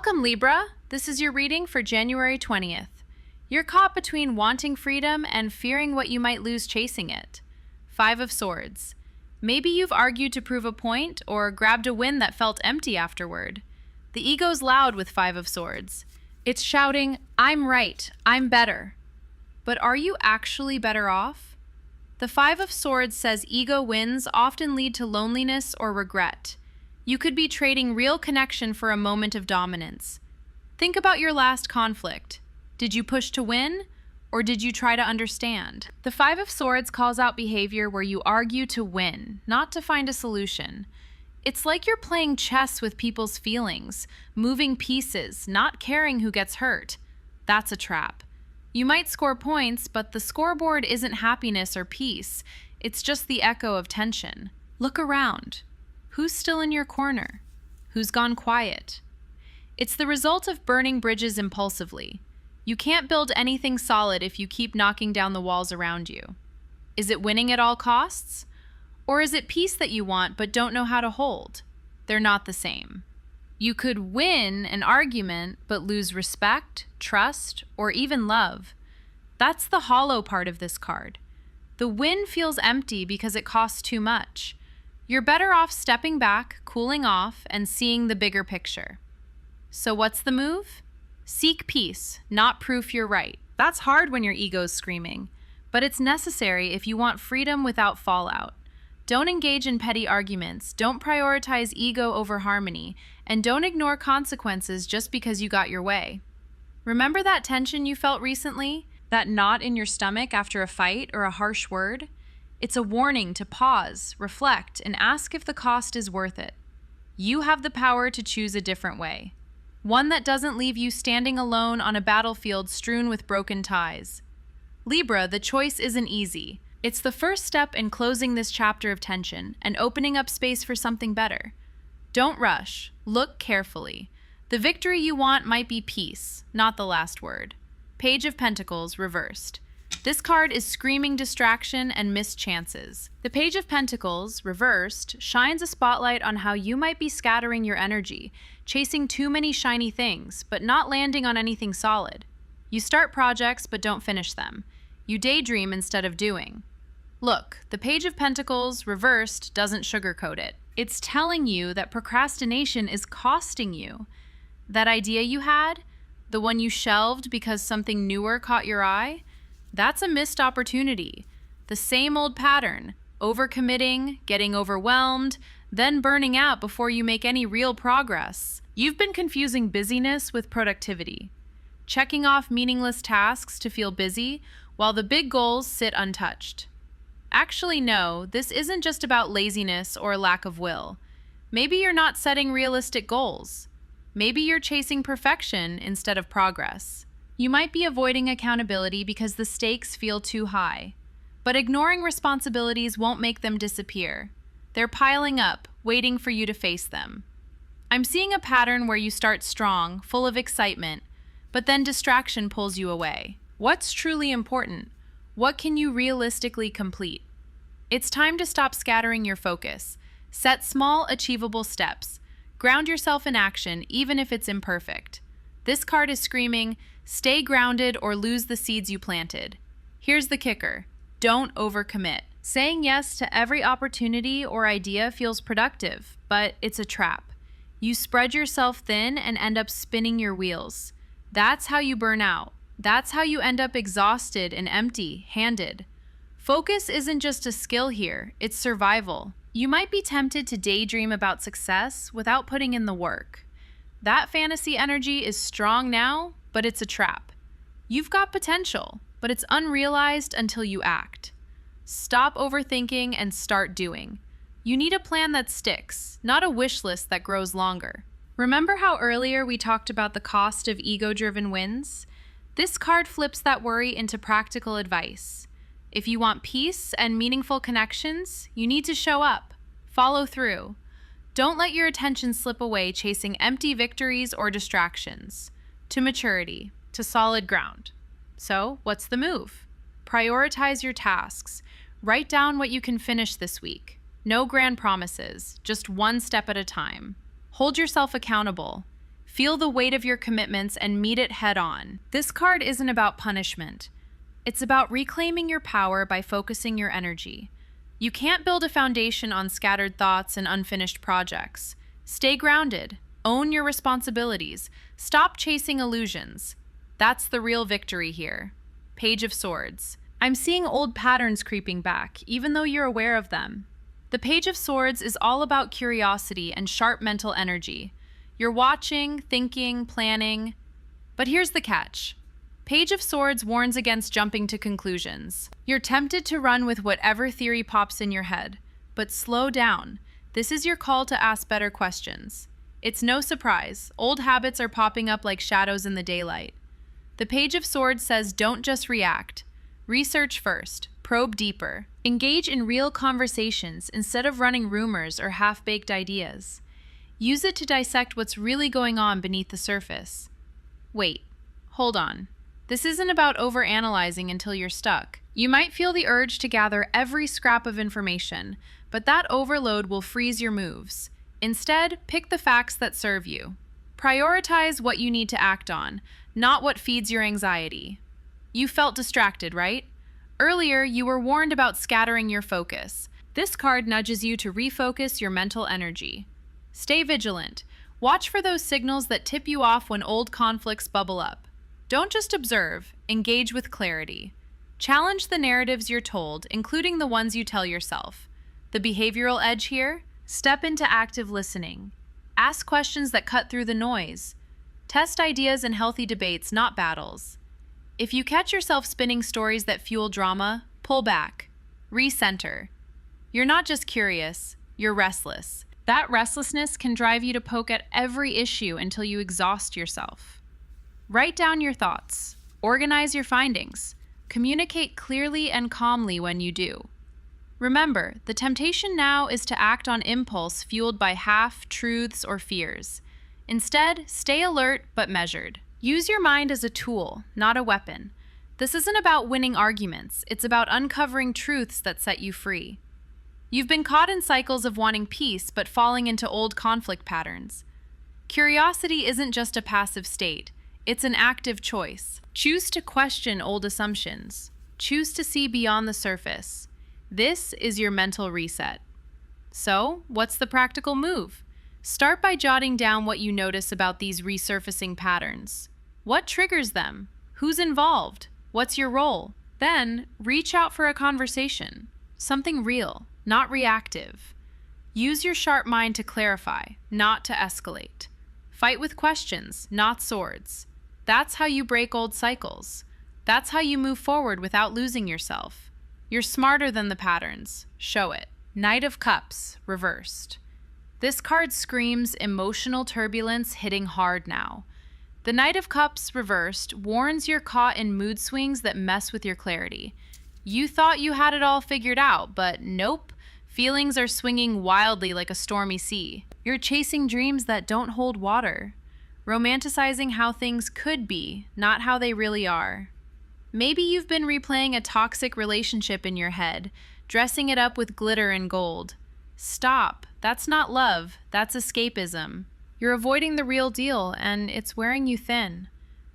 Welcome, Libra. This is your reading for January 20th. You're caught between wanting freedom and fearing what you might lose chasing it. 5 of Swords. Maybe you've argued to prove a point or grabbed a win that felt empty afterward. The ego's loud with 5 of Swords. It's shouting, "I'm right, I'm better." But are you actually better off? The 5 of Swords says ego wins often lead to loneliness or regret. You could be trading real connection for a moment of dominance. Think about your last conflict. Did you push to win, or did you try to understand? The 5 of Swords calls out behavior where you argue to win, not to find a solution. It's like you're playing chess with people's feelings, moving pieces, not caring who gets hurt. That's a trap. You might score points, but the scoreboard isn't happiness or peace. It's just the echo of tension. Look around. Who's still in your corner? Who's gone quiet? It's the result of burning bridges impulsively. You can't build anything solid if you keep knocking down the walls around you. Is it winning at all costs? Or is it peace that you want but don't know how to hold? They're not the same. You could win an argument but lose respect, trust, or even love. That's the hollow part of this card. The win feels empty because it costs too much. You're better off stepping back, cooling off, and seeing the bigger picture. So what's the move? Seek peace, not proof you're right. That's hard when your ego's screaming, but it's necessary if you want freedom without fallout. Don't engage in petty arguments, don't prioritize ego over harmony, and don't ignore consequences just because you got your way. Remember that tension you felt recently? That knot in your stomach after a fight or a harsh word? It's a warning to pause, reflect, and ask if the cost is worth it. You have the power to choose a different way. One that doesn't leave you standing alone on a battlefield strewn with broken ties. Libra, the choice isn't easy. It's the first step in closing this chapter of tension and opening up space for something better. Don't rush. Look carefully. The victory you want might be peace, not the last word. Page of Pentacles reversed. This card is screaming distraction and missed chances. The Page of Pentacles, reversed, shines a spotlight on how you might be scattering your energy, chasing too many shiny things, but not landing on anything solid. You start projects but don't finish them. You daydream instead of doing. Look, the Page of Pentacles, reversed, doesn't sugarcoat it. It's telling you that procrastination is costing you. That idea you had, the one you shelved because something newer caught your eye, that's a missed opportunity. The same old pattern, overcommitting, getting overwhelmed, then burning out before you make any real progress. You've been confusing busyness with productivity, checking off meaningless tasks to feel busy while the big goals sit untouched. Actually, no, this isn't just about laziness or lack of will. Maybe you're not setting realistic goals. Maybe you're chasing perfection instead of progress. You might be avoiding accountability because the stakes feel too high. But ignoring responsibilities won't make them disappear. They're piling up, waiting for you to face them. I'm seeing a pattern where you start strong, full of excitement, but then distraction pulls you away. What's truly important? What can you realistically complete? It's time to stop scattering your focus. Set small, achievable steps. Ground yourself in action, even if it's imperfect. This card is screaming, stay grounded or lose the seeds you planted. Here's the kicker. Don't overcommit. Saying yes to every opportunity or idea feels productive, but it's a trap. You spread yourself thin and end up spinning your wheels. That's how you burn out. That's how you end up exhausted and empty-handed. Focus isn't just a skill here, it's survival. You might be tempted to daydream about success without putting in the work. That fantasy energy is strong now, but it's a trap. You've got potential, but it's unrealized until you act. Stop overthinking and start doing. You need a plan that sticks, not a wish list that grows longer. Remember how earlier we talked about the cost of ego-driven wins? This card flips that worry into practical advice. If you want peace and meaningful connections, you need to show up, follow through. Don't let your attention slip away chasing empty victories or distractions. To maturity, to solid ground. So, what's the move? Prioritize your tasks. Write down what you can finish this week. No grand promises, just one step at a time. Hold yourself accountable. Feel the weight of your commitments and meet it head on. This card isn't about punishment. It's about reclaiming your power by focusing your energy. You can't build a foundation on scattered thoughts and unfinished projects. Stay grounded. Own your responsibilities. Stop chasing illusions. That's the real victory here. Page of Swords. I'm seeing old patterns creeping back, even though you're aware of them. The Page of Swords is all about curiosity and sharp mental energy. You're watching, thinking, planning. But here's the catch. Page of Swords warns against jumping to conclusions. You're tempted to run with whatever theory pops in your head. But slow down. This is your call to ask better questions. It's no surprise. Old habits are popping up like shadows in the daylight. The Page of Swords says don't just react. Research first. Probe deeper. Engage in real conversations instead of running rumors or half-baked ideas. Use it to dissect what's really going on beneath the surface. Wait, hold on. This isn't about overanalyzing until you're stuck. You might feel the urge to gather every scrap of information, but that overload will freeze your moves. Instead, pick the facts that serve you. Prioritize what you need to act on, not what feeds your anxiety. You felt distracted, right? Earlier, you were warned about scattering your focus. This card nudges you to refocus your mental energy. Stay vigilant. Watch for those signals that tip you off when old conflicts bubble up. Don't just observe, engage with clarity. Challenge the narratives you're told, including the ones you tell yourself. The behavioral edge here? Step into active listening. Ask questions that cut through the noise. Test ideas in healthy debates, not battles. If you catch yourself spinning stories that fuel drama, pull back. Recenter. You're not just curious, you're restless. That restlessness can drive you to poke at every issue until you exhaust yourself. Write down your thoughts. Organize your findings. Communicate clearly and calmly when you do. Remember, the temptation now is to act on impulse fueled by half-truths or fears. Instead, stay alert but measured. Use your mind as a tool, not a weapon. This isn't about winning arguments. It's about uncovering truths that set you free. You've been caught in cycles of wanting peace but falling into old conflict patterns. Curiosity isn't just a passive state. It's an active choice. Choose to question old assumptions. Choose to see beyond the surface. This is your mental reset. So, what's the practical move? Start by jotting down what you notice about these resurfacing patterns. What triggers them? Who's involved? What's your role? Then, reach out for a conversation. Something real, not reactive. Use your sharp mind to clarify, not to escalate. Fight with questions, not swords. That's how you break old cycles. That's how you move forward without losing yourself. You're smarter than the patterns. Show it. Knight of Cups, reversed. This card screams emotional turbulence hitting hard now. The Knight of Cups, reversed, warns you're caught in mood swings that mess with your clarity. You thought you had it all figured out, but nope. Feelings are swinging wildly like a stormy sea. You're chasing dreams that don't hold water. Romanticizing how things could be, not how they really are. Maybe you've been replaying a toxic relationship in your head, dressing it up with glitter and gold. Stop. That's not love. That's escapism. You're avoiding the real deal, and it's wearing you thin.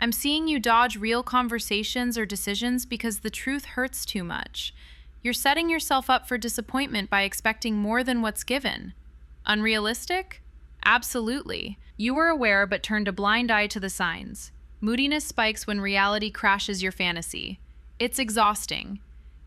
I'm seeing you dodge real conversations or decisions because the truth hurts too much. You're setting yourself up for disappointment by expecting more than what's given. Unrealistic? Absolutely. You were aware but turned a blind eye to the signs. Moodiness spikes when reality crashes your fantasy. It's exhausting.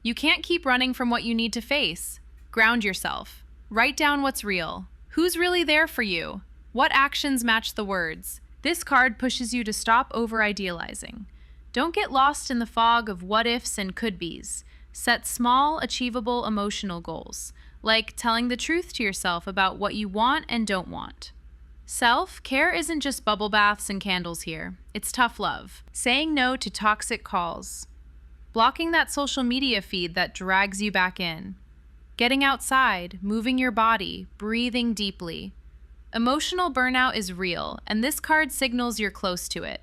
You can't keep running from what you need to face. Ground yourself. Write down what's real. Who's really there for you? What actions match the words? This card pushes you to stop over-idealizing. Don't get lost in the fog of what-ifs and could-bes. Set small, achievable emotional goals, like telling the truth to yourself about what you want and don't want. Self-care isn't just bubble baths and candles here. It's tough love. Saying no to toxic calls. Blocking that social media feed that drags you back in. Getting outside, moving your body, breathing deeply. Emotional burnout is real, and this card signals you're close to it.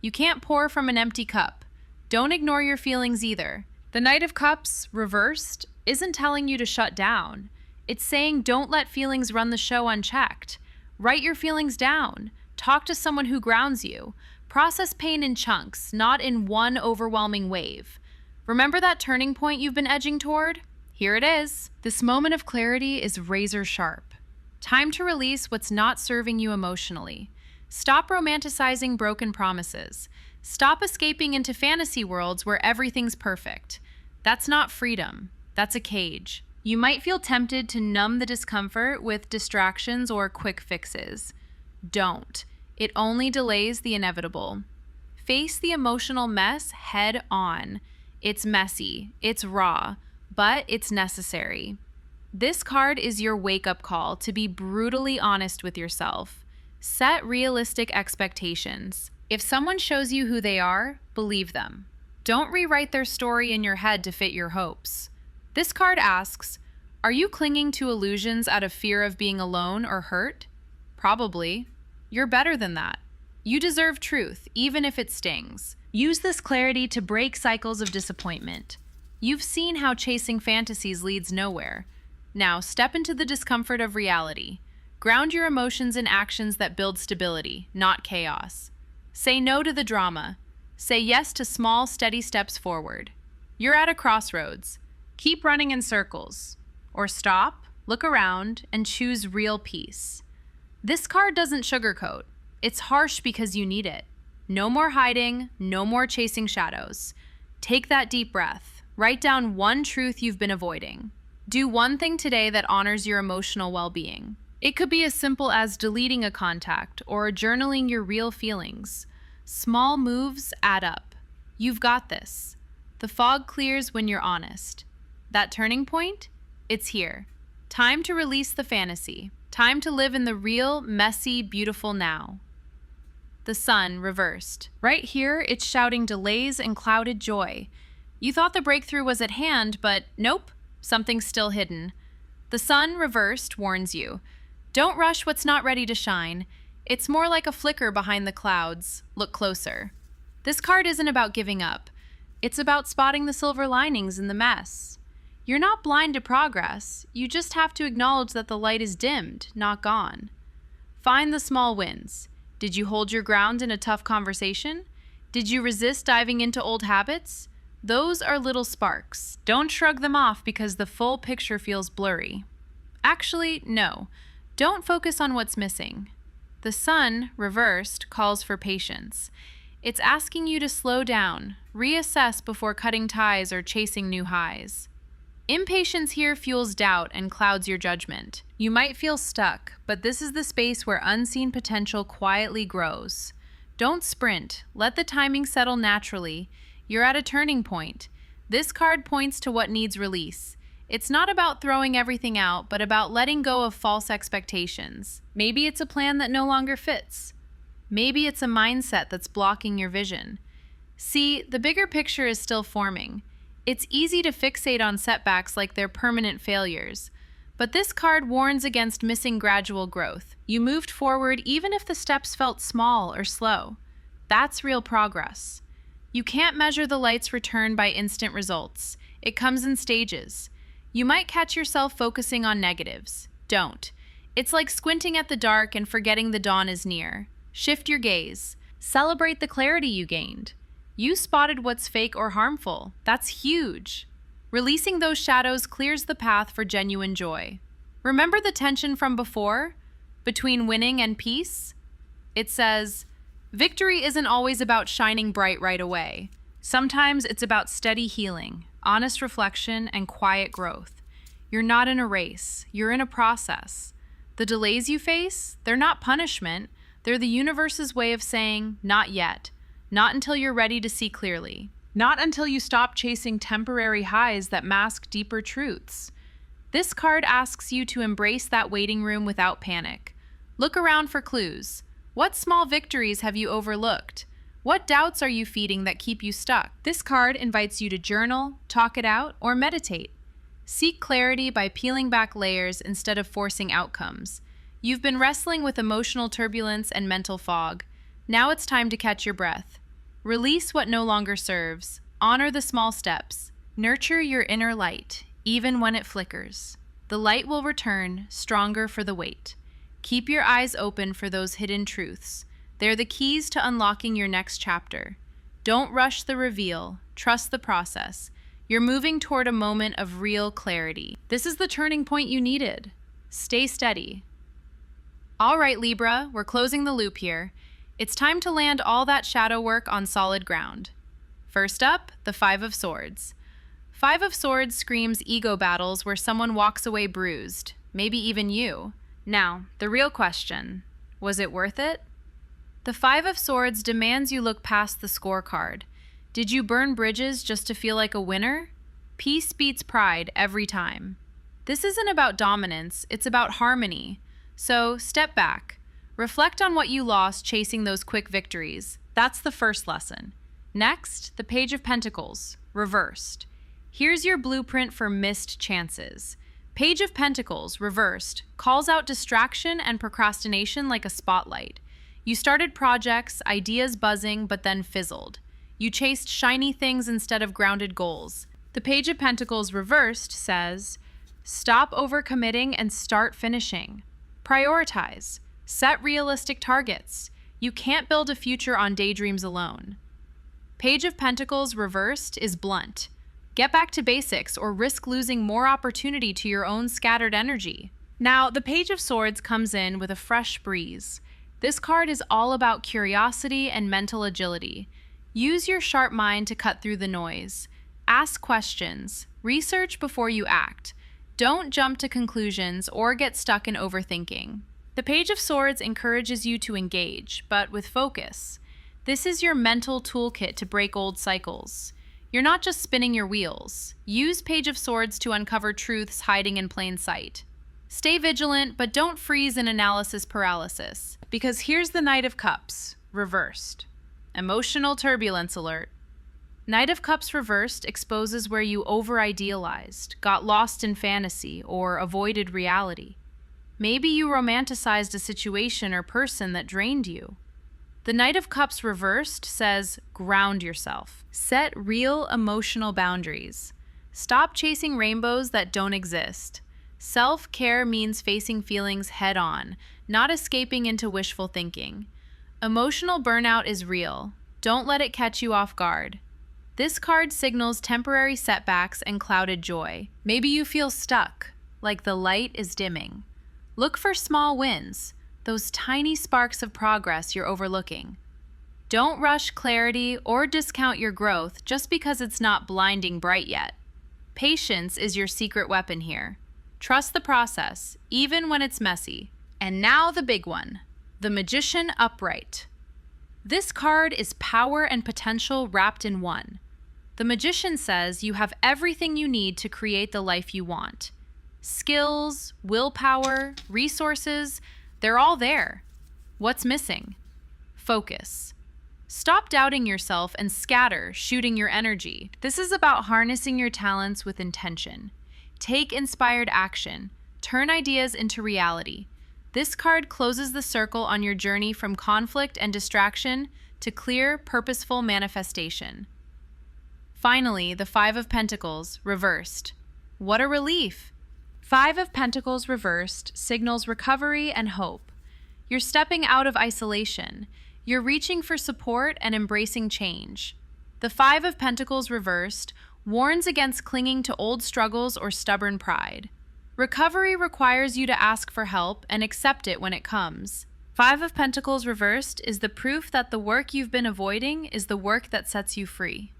You can't pour from an empty cup. Don't ignore your feelings either. The Knight of Cups, reversed, isn't telling you to shut down. It's saying don't let feelings run the show unchecked. Write your feelings down. Talk to someone who grounds you. Process pain in chunks, not in one overwhelming wave. Remember that turning point you've been edging toward? Here it is. This moment of clarity is razor sharp. Time to release what's not serving you emotionally. Stop romanticizing broken promises. Stop escaping into fantasy worlds where everything's perfect. That's not freedom. That's a cage. You might feel tempted to numb the discomfort with distractions or quick fixes. Don't. It only delays the inevitable. Face the emotional mess head on. It's messy, it's raw, but it's necessary. This card is your wake-up call to be brutally honest with yourself. Set realistic expectations. If someone shows you who they are, believe them. Don't rewrite their story in your head to fit your hopes. This card asks, are you clinging to illusions out of fear of being alone or hurt? Probably. You're better than that. You deserve truth, even if it stings. Use this clarity to break cycles of disappointment. You've seen how chasing fantasies leads nowhere. Now step into the discomfort of reality. Ground your emotions in actions that build stability, not chaos. Say no to the drama. Say yes to small, steady steps forward. You're at a crossroads. Keep running in circles. Or stop, look around, and choose real peace. This card doesn't sugarcoat. It's harsh because you need it. No more hiding, no more chasing shadows. Take that deep breath. Write down one truth you've been avoiding. Do one thing today that honors your emotional well-being. It could be as simple as deleting a contact or journaling your real feelings. Small moves add up. You've got this. The fog clears when you're honest. That turning point? It's here. Time to release the fantasy. Time to live in the real, messy, beautiful now. The sun reversed. Right here, it's shouting delays and clouded joy. You thought the breakthrough was at hand, but nope, something's still hidden. The sun reversed warns you. Don't rush what's not ready to shine. It's more like a flicker behind the clouds. Look closer. This card isn't about giving up. It's about spotting the silver linings in the mess. You're not blind to progress. You just have to acknowledge that the light is dimmed, not gone. Find the small wins. Did you hold your ground in a tough conversation? Did you resist diving into old habits? Those are little sparks. Don't shrug them off because the full picture feels blurry. Actually, no. Don't focus on what's missing. The sun, reversed, calls for patience. It's asking you to slow down, reassess before cutting ties or chasing new highs. Impatience here fuels doubt and clouds your judgment. You might feel stuck, but this is the space where unseen potential quietly grows. Don't sprint. Let the timing settle naturally. You're at a turning point. This card points to what needs release. It's not about throwing everything out, but about letting go of false expectations. Maybe it's a plan that no longer fits. Maybe it's a mindset that's blocking your vision. See, the bigger picture is still forming. It's easy to fixate on setbacks like they're permanent failures. But this card warns against missing gradual growth. You moved forward even if the steps felt small or slow. That's real progress. You can't measure the light's return by instant results. It comes in stages. You might catch yourself focusing on negatives. Don't. It's like squinting at the dark and forgetting the dawn is near. Shift your gaze. Celebrate the clarity you gained. You spotted what's fake or harmful. That's huge. Releasing those shadows clears the path for genuine joy. Remember the tension from before? Between winning and peace? It says, victory isn't always about shining bright right away. Sometimes it's about steady healing, honest reflection, and quiet growth. You're not in a race. You're in a process. The delays you face, they're not punishment. They're the universe's way of saying, not yet. Not until you're ready to see clearly. Not until you stop chasing temporary highs that mask deeper truths. This card asks you to embrace that waiting room without panic. Look around for clues. What small victories have you overlooked? What doubts are you feeding that keep you stuck? This card invites you to journal, talk it out, or meditate. Seek clarity by peeling back layers instead of forcing outcomes. You've been wrestling with emotional turbulence and mental fog. Now it's time to catch your breath. Release what no longer serves. Honor the small steps. Nurture your inner light, even when it flickers. The light will return, stronger for the wait. Keep your eyes open for those hidden truths. They're the keys to unlocking your next chapter. Don't rush the reveal. Trust the process. You're moving toward a moment of real clarity. This is the turning point you needed. Stay steady. All right, Libra, we're closing the loop here. It's time to land all that shadow work on solid ground. First up, the Five of Swords. Five of Swords screams ego battles where someone walks away bruised, maybe even you. Now, the real question, was it worth it? The Five of Swords demands you look past the scorecard. Did you burn bridges just to feel like a winner? Peace beats pride every time. This isn't about dominance, it's about harmony. So, step back. Reflect on what you lost chasing those quick victories. That's the first lesson. Next, the Page of Pentacles, reversed. Here's your blueprint for missed chances. Page of Pentacles, reversed, calls out distraction and procrastination like a spotlight. You started projects, ideas buzzing, but then fizzled. You chased shiny things instead of grounded goals. The Page of Pentacles, reversed, says, stop overcommitting and start finishing. Prioritize. Set realistic targets. You can't build a future on daydreams alone. Page of Pentacles, reversed, is blunt. Get back to basics or risk losing more opportunity to your own scattered energy. Now, the Page of Swords comes in with a fresh breeze. This card is all about curiosity and mental agility. Use your sharp mind to cut through the noise. Ask questions. Research before you act. Don't jump to conclusions or get stuck in overthinking. The Page of Swords encourages you to engage, but with focus. This is your mental toolkit to break old cycles. You're not just spinning your wheels. Use Page of Swords to uncover truths hiding in plain sight. Stay vigilant, but don't freeze in analysis paralysis. Because here's the Knight of Cups, reversed. Emotional turbulence alert. Knight of Cups reversed exposes where you over-idealized, got lost in fantasy, or avoided reality. Maybe you romanticized a situation or person that drained you. The Knight of Cups reversed says, ground yourself. Set real emotional boundaries. Stop chasing rainbows that don't exist. Self-care means facing feelings head-on, not escaping into wishful thinking. Emotional burnout is real. Don't let it catch you off guard. This card signals temporary setbacks and clouded joy. Maybe you feel stuck, like the light is dimming. Look for small wins, those tiny sparks of progress you're overlooking. Don't rush clarity or discount your growth just because it's not blinding bright yet. Patience is your secret weapon here. Trust the process, even when it's messy. And now the big one, the Magician upright. This card is power and potential wrapped in one. The Magician says you have everything you need to create the life you want. Skills, willpower, resources, they're all there. What's missing? Focus. Stop doubting yourself and scatter, shooting your energy. This is about harnessing your talents with intention. Take inspired action. Turn ideas into reality. This card closes the circle on your journey from conflict and distraction to clear, purposeful manifestation. Finally, the Five of Pentacles, reversed. What a relief! Five of Pentacles reversed signals recovery and hope. You're stepping out of isolation. You're reaching for support and embracing change. The Five of Pentacles reversed warns against clinging to old struggles or stubborn pride. Recovery requires you to ask for help and accept it when it comes. Five of Pentacles reversed is the proof that the work you've been avoiding is the work that sets you free.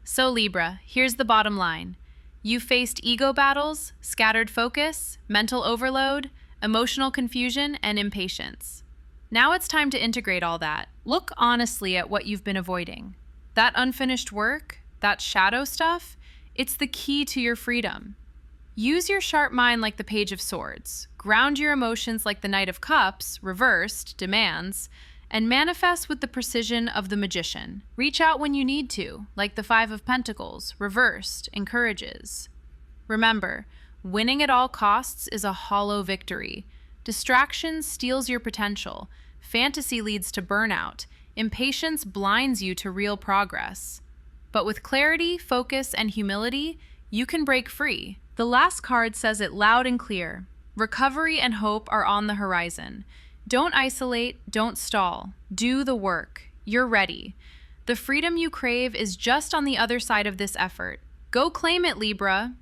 So Libra, here's the bottom line. You faced ego battles, scattered focus, mental overload, emotional confusion, and impatience. Now it's time to integrate all that. Look honestly at what you've been avoiding. That unfinished work, that shadow stuff, it's the key to your freedom. Use your sharp mind like the Page of Swords. Ground your emotions like the Knight of Cups, reversed, demands, and manifest with the precision of the Magician. Reach out when you need to, like the Five of Pentacles, reversed, encourages. Remember, winning at all costs is a hollow victory. Distraction steals your potential. Fantasy leads to burnout. Impatience blinds you to real progress. But with clarity, focus, and humility, you can break free. The last card says it loud and clear. Recovery and hope are on the horizon. Don't isolate, don't stall. Do the work. You're ready. The freedom you crave is just on the other side of this effort. Go claim it, Libra.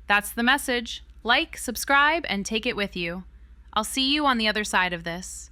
That's the message. Like, subscribe, and take it with you. I'll see you on the other side of this.